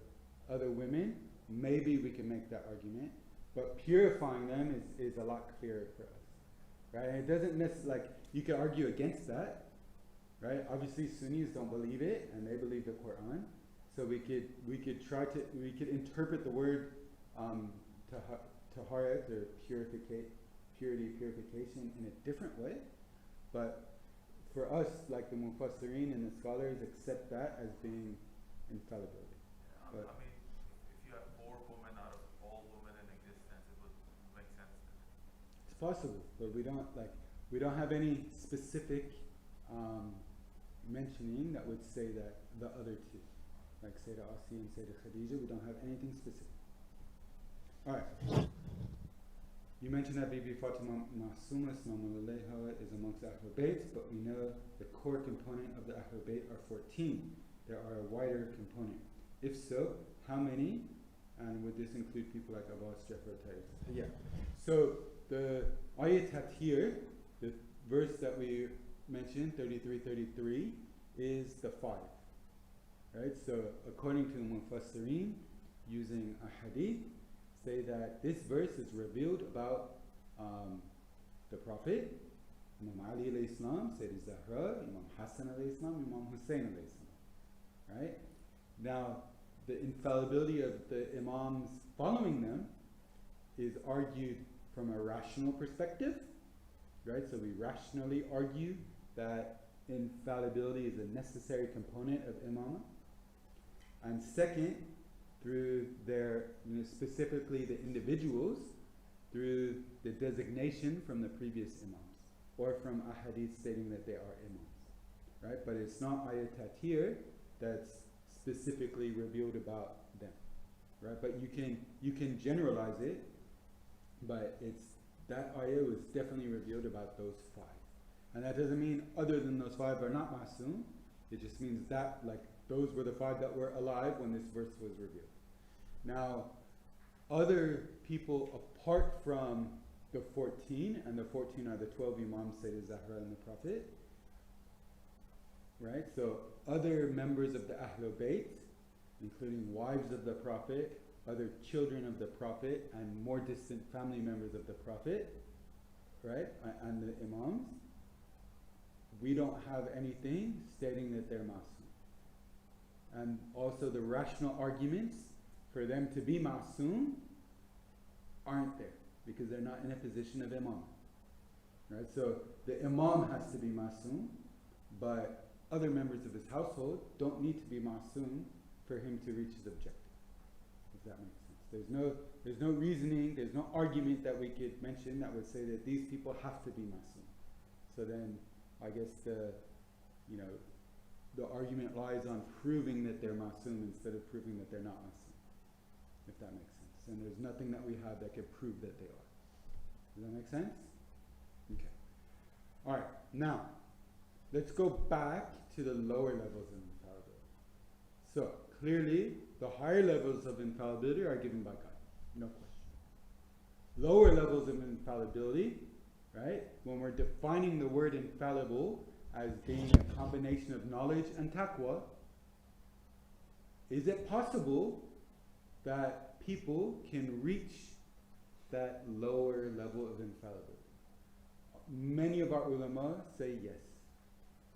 other women, maybe we can make that argument, but purifying them is a lot clearer for us, right? And it doesn't necessarily, like, you could argue against that, right? Obviously Sunnis don't believe it, and they believe the Quran, so we could interpret the word taharat, or purification in a different way, but for us, like the Mufassirin and the scholars, accept that as being infallibility. I mean, if you have four women out of all women in existence, it would make sense. It's possible, but we don't have any specific mentioning that would say that the other two, like Sayyidah Asi and Sayyidah Khadija, we don't have anything specific. All right. You mentioned that Bibi Fatima Masuma is amongst the Ahlul Bayt, but we know the core component of the Ahlul Bayt are 14. There are a wider component. If so, how many? And would this include people like Abbas, Jafar, Tayyib? Yeah. So the ayat here, the verse that we mentioned, 33, is the 5. Right? So according to the Mufassirin, using a hadith, say that this verse is revealed about the Prophet, Imam Ali alayhi salam, Sayyidah Zahra, Imam Hassan alayhi salam, Imam Hussein alayhi salam. Right? Now, the infallibility of the Imams following them is argued from a rational perspective, right? So we rationally argue that infallibility is a necessary component of Imamah. And second, through their, specifically the individuals, through the designation from the previous imams, or from a hadith stating that they are imams, right? But it's not ayat here that's specifically revealed about them, right? But you can generalize it, but that ayah was definitely revealed about those 5, and that doesn't mean other than those 5 are not masum. It just means that, like, those were the 5 that were alive when this verse was revealed. Now, other people apart from the 14, and the 14 are the 12 Imams, Sayyidah Zahra and the Prophet, right? So other members of the Ahlul Bayt, including wives of the Prophet, other children of the Prophet, and more distant family members of the Prophet, right? And the Imams, we don't have anything stating that they're masum. and also the rational arguments for them to be ma'soom aren't there, because they're not in a position of imam. Right? So the imam has to be ma'soom, but other members of his household don't need to be ma'soom for him to reach his objective, if that makes sense. There's no reasoning, there's no argument that we could mention that would say that these people have to be ma'soom. So then I guess the argument lies on proving that they're ma'soom instead of proving that they're not ma'soom, if that makes sense. And there's nothing that we have that could prove that they are. Does that make sense? Okay. All right, now let's go back to the lower levels of infallibility. So clearly, the higher levels of infallibility are given by God, no question. Lower levels of infallibility, right? When we're defining the word infallible as being a combination of knowledge and taqwa, is it possible that people can reach that lower level of infallibility? Many of our ulama say yes.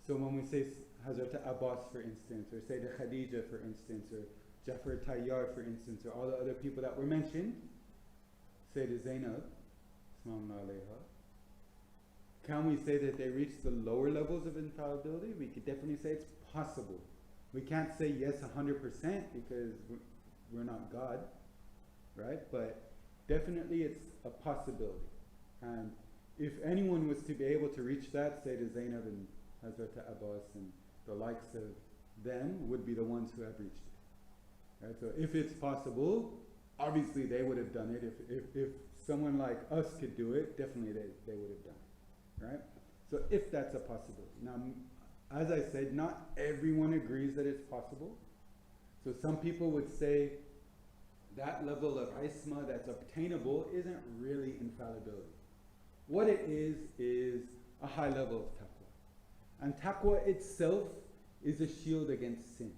So when we say Hazrat Abbas, for instance, or Sayyidah Khadija, for instance, or Jafar Tayyar, for instance, or all the other people that were mentioned, Sayyidah Zainab, Sallallahu Alaiha, can we say that they reached the lower levels of infallibility? We could definitely say it's possible. We can't say yes 100% because we're not God, right? But definitely it's a possibility. And if anyone was to be able to reach that, Sayyidah Zainab and Hazrat Abbas and the likes of them would be the ones who have reached it. Right? So if it's possible, obviously they would have done it. If someone like us could do it, definitely they would have done it. Right? So if that's a possibility. Now, as I said, not everyone agrees that it's possible. So some people would say that level of isma that's obtainable isn't really infallibility. What it is a high level of taqwa. And taqwa itself is a shield against sin.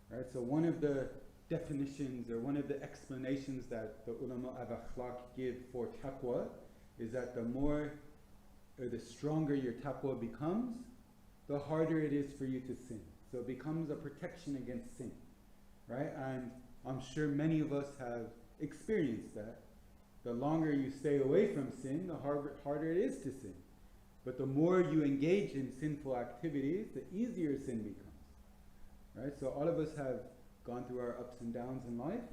Right? So one of the definitions or one of the explanations that the ulama of akhlaq give for taqwa is that the more or the stronger your taqwa becomes, the harder it is for you to sin. So it becomes a protection against sin. Right? And I'm sure many of us have experienced that. The longer you stay away from sin, the harder it is to sin. But the more you engage in sinful activities, the easier sin becomes. Right? So all of us have gone through our ups and downs in life.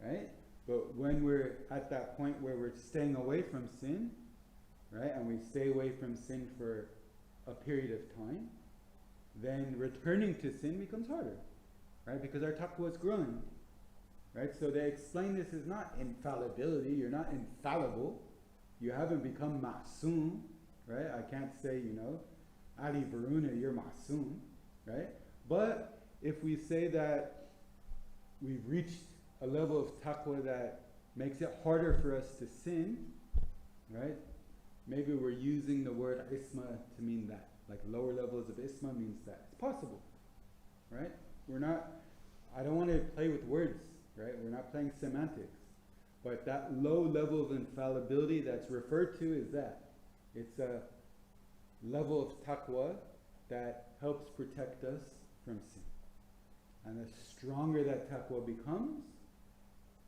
Right? But when we're at that point where we're staying away from sin, right, and we stay away from sin for a period of time, then returning to sin becomes harder. Right? Because our taqwa is growing. Right? So they explain this as not infallibility. You're not infallible. You haven't become ma'soom. Right? I can't say, Ali Baruna, you're ma'soom. Right? But if we say that we've reached a level of taqwa that makes it harder for us to sin, right? Maybe we're using the word isma to mean that. Like lower levels of isma means that. It's possible. Right? I don't want to play with words. Right? We're not playing semantics. But that low level of infallibility that's referred to is that. It's a level of taqwa that helps protect us from sin. And the stronger that taqwa becomes,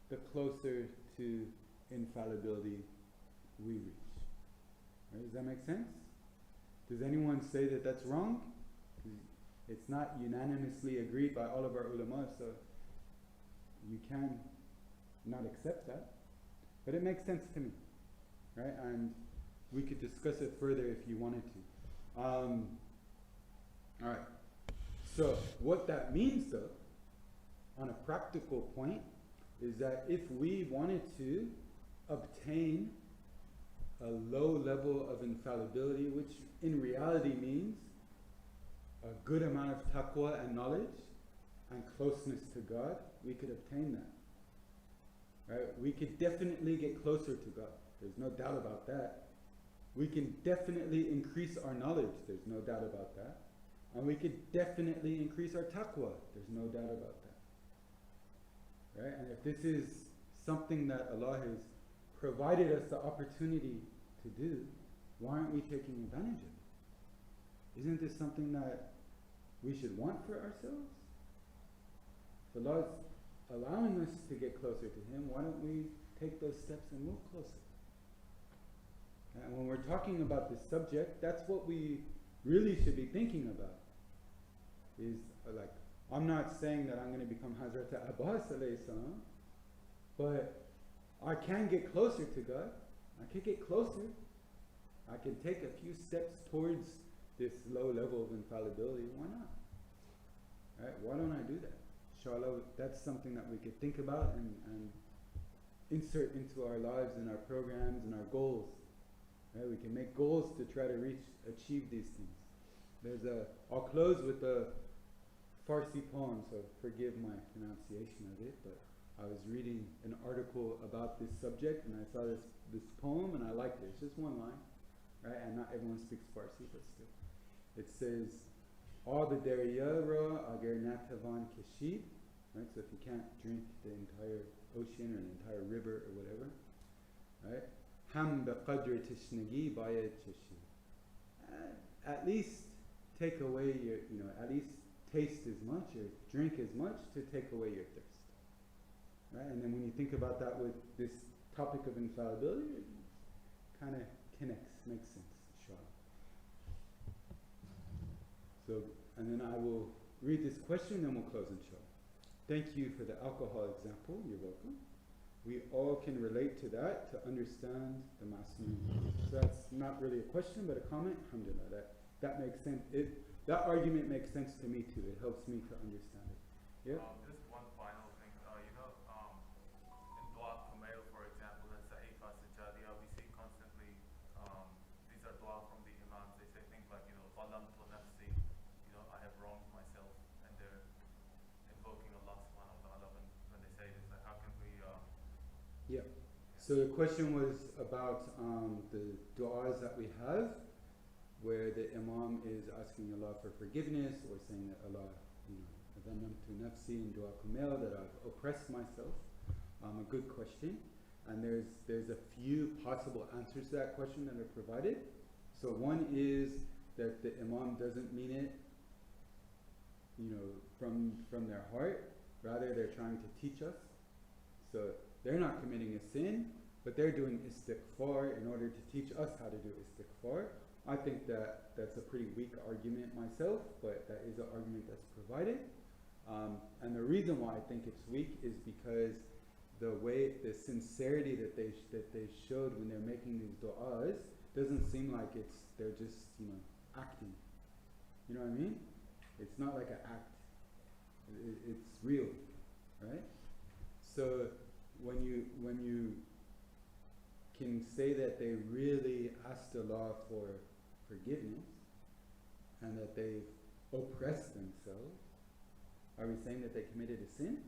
the closer to infallibility we reach. Right? Does that make sense? Does anyone say that that's wrong? It's not unanimously agreed by all of our ulama, so you can not accept that. But it makes sense to me. Right? And we could discuss it further if you wanted to. Alright. So what that means though, on a practical point, is that if we wanted to obtain a low level of infallibility, which in reality means a good amount of taqwa and knowledge and closeness to God, we could obtain that. Right? We could definitely get closer to God. There's no doubt about that. We can definitely increase our knowledge. There's no doubt about that. And we could definitely increase our taqwa. There's no doubt about that. Right? And if this is something that Allah has provided us the opportunity to do, why aren't we taking advantage of it? Isn't this something that we should want for ourselves? If Allah's allowing us to get closer to Him, why don't we take those steps and move closer? And when we're talking about this subject, that's what we really should be thinking about. Is like, I'm not saying that I'm going to become Hazrat Abbas alayhi salam, but I can get closer to God. I can get closer. I can take a few steps towards this low level of infallibility. Why not? Right? Why don't I do that? Inshallah, that's something that we could think about and insert into our lives and our programs and our goals. Right? We can make goals to try to achieve these things. I'll close with a Farsi poem, so forgive my pronunciation of it, but I was reading an article about this subject and I saw this poem and I liked it. It's just one line, right? And not everyone speaks Farsi, but still. It says, "Ab darya ra agar natavan kashid," right? So if you can't drink the entire ocean or the entire river or whatever, right? Ham biqadr tishnagi bayad kashid. At least take away your, at least taste as much or drink as much to take away your thirst. Right? And then when you think about that with this topic of infallibility, it kind of connects, makes sense, inshallah. So, and then I will read this question, then we'll close, inshallah. Thank you for the alcohol example. You're welcome. We all can relate to that to understand the Ma'asum. So that's not really a question, but a comment. Alhamdulillah, that makes sense. That argument makes sense to me too. It helps me to understand it. Yeah? Just one final thing. In Dua Kumail, for example, and Sa'ifa Sajadiya, we see constantly, these are dua from the Imams. They say things like, Zalamtu nafsi, I have wronged myself. And they're invoking Allah subhanahu wa ta'ala when they say this. Like, how can we... Yeah. So the question was about the du'as that we have, where the Imam is asking Allah for forgiveness, or saying that Allah, Adhanamtu nafsi in Dua Kumail, that I've oppressed myself. A good question. And there's a few possible answers to that question that are provided. So one is that the Imam doesn't mean it, from their heart. Rather, they're trying to teach us. So they're not committing a sin, but they're doing istighfar in order to teach us how to do istighfar. I think that that's a pretty weak argument myself, but that is an argument that's provided. And the reason why I think it's weak is because the sincerity that they showed when they're making these du'as doesn't seem like they're just acting. You know what I mean? It's not like an act. It's real, right? So when you can say that they really asked Allah for forgiveness and that they've oppressed themselves, are we saying that they committed a sin?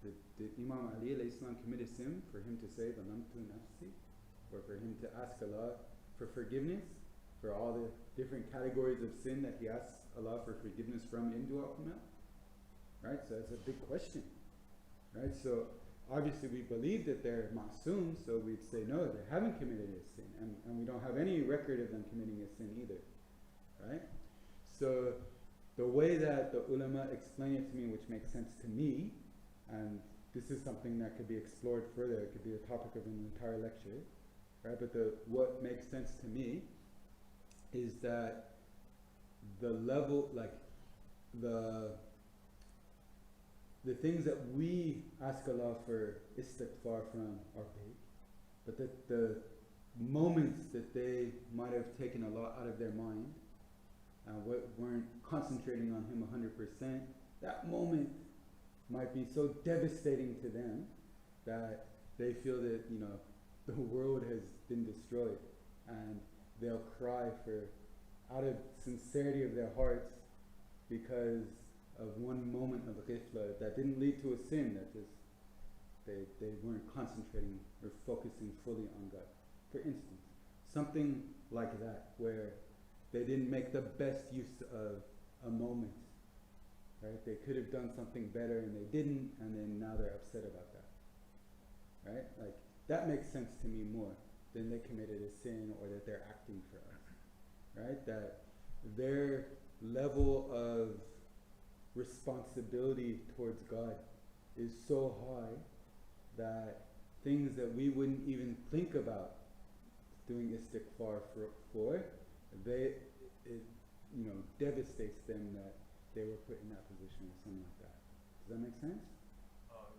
Did Imam Ali alayhi salam commit a sin for him to say Zalamtu nafsi, or for him to ask Allah for forgiveness for all the different categories of sin that he asks Allah for forgiveness from in Dua Kumail? Right? So that's a big question. Right? So obviously we believe that they're ma'soom, so we'd say no, they haven't committed a sin, and we don't have any record of them committing a sin either. Right? So the way that the ulama explain it to me, which makes sense to me, and this is something that could be explored further, it could be a topic of an entire lecture, right? But what makes sense to me is that the level, like the things that we ask Allah for istighfar from are big, but that the moments that they might have taken Allah out of their mind, weren't concentrating on Him 100%, that moment might be so devastating to them that they feel that the world has been destroyed, and they'll cry out of sincerity of their hearts because of one moment of ghifla that didn't lead to a sin, that just they weren't concentrating or focusing fully on God. For instance, something like that, where they didn't make the best use of a moment. Right? They could have done something better and they didn't, and then now they're upset about that. Right? Like, that makes sense to me more than they committed a sin or that they're acting for us. Right? That their level of responsibility towards God is so high that things that we wouldn't even think about doing istighfar for it devastates them that they were put in that position or something like that. Does that make sense?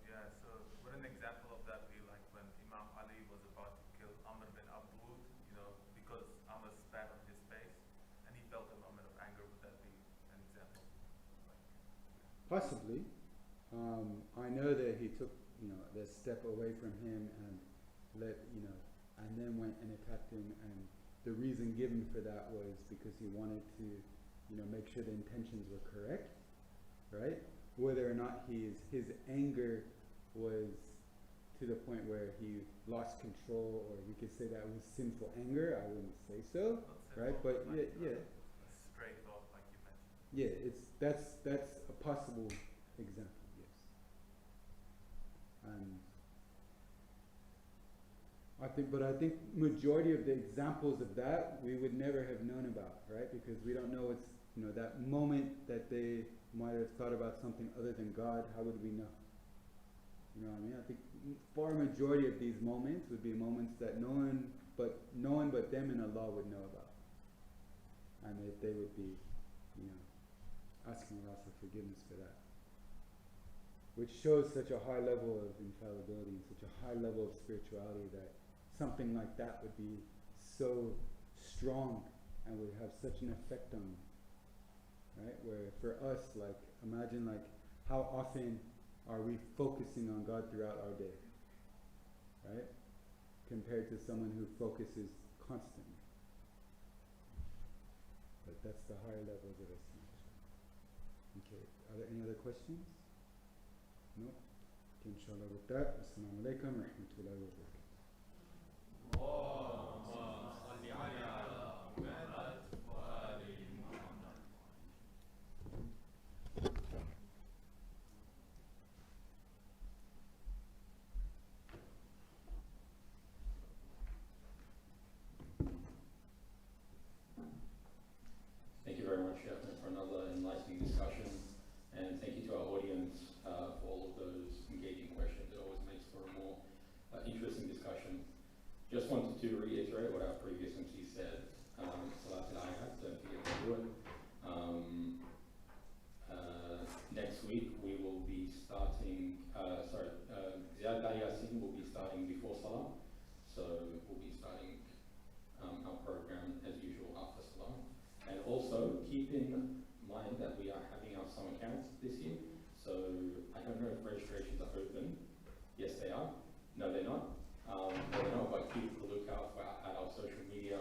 Yeah, so would an example of that be like when Imam Ali was about to kill Amr bin Abdul, because Amr spat on his face and he felt a moment of anger? Would that be an example? Possibly. I know that he took, the step away from him and and then went and attacked him, and the reason given for that was because he wanted to, make sure the intentions were correct, right? Whether or not his anger was to the point where he lost control, or we could say that was sinful anger, I wouldn't say so, right? But yeah. Stray thought, like you mentioned. Yeah, that's a possible example, yes. I think majority of the examples of that we would never have known about, right? Because we don't know it's that moment that they might have thought about something other than God. How would we know? You know what I mean? I think far majority of these moments would be moments that no one but them and Allah would know about, and that they would be, asking Allah for forgiveness for that. Which shows such a high level of infallibility and such a high level of spirituality that something like that would be so strong and would have such an effect on them. Right? Where for us, imagine how often are we focusing on God throughout our day? Right? Compared to someone who focuses constantly. But that's the higher levels of estimation. Okay, are there any other questions? No? Okay, inshallah with that, assalamu alaikum wa rahmatullahi wa barakatuh. Thank you very much, Shafna, for another enlightening discussion, and thank you to our audience for all of those engaging questions. It always makes for a more interesting discussion. Just wanted to reiterate what our previous MC said. Salatul Ayat, don't forget to do it. Next week we will be starting, Ziyad Yasin will be starting before Salah, so we'll be starting our program as usual after Salah. And also keep in mind that we are having our summer camps this year, so I don't know if registrations are open. Yes, they are. No, they're not. They're not, but keep a lookout at our social media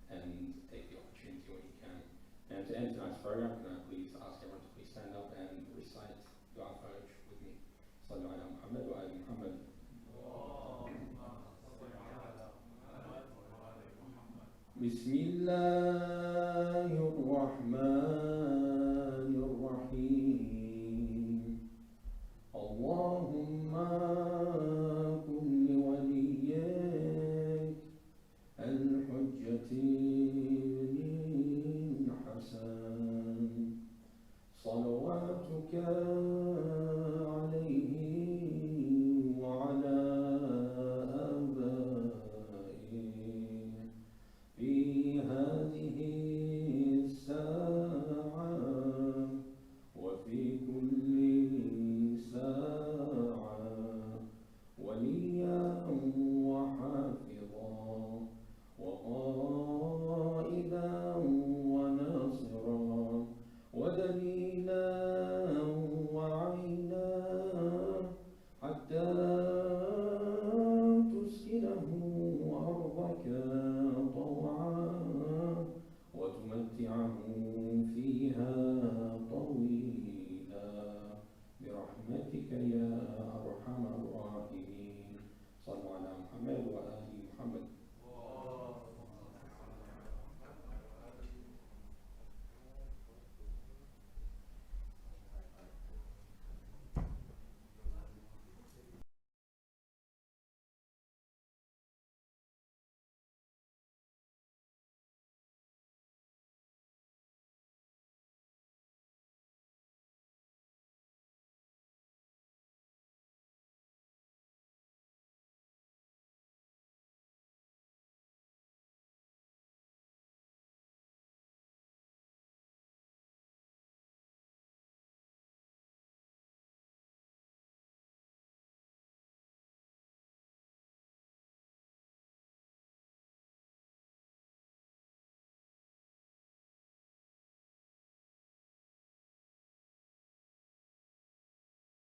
and take the opportunity when you can. And to end tonight's program, can I please ask everyone to please stand up and recite Dua Faraj with me. Sallu ala Muhammad wa ali Muhammad. بسم الله الرحمن الرحيم اللهم كن لوليك الحجة الحسن صلواتك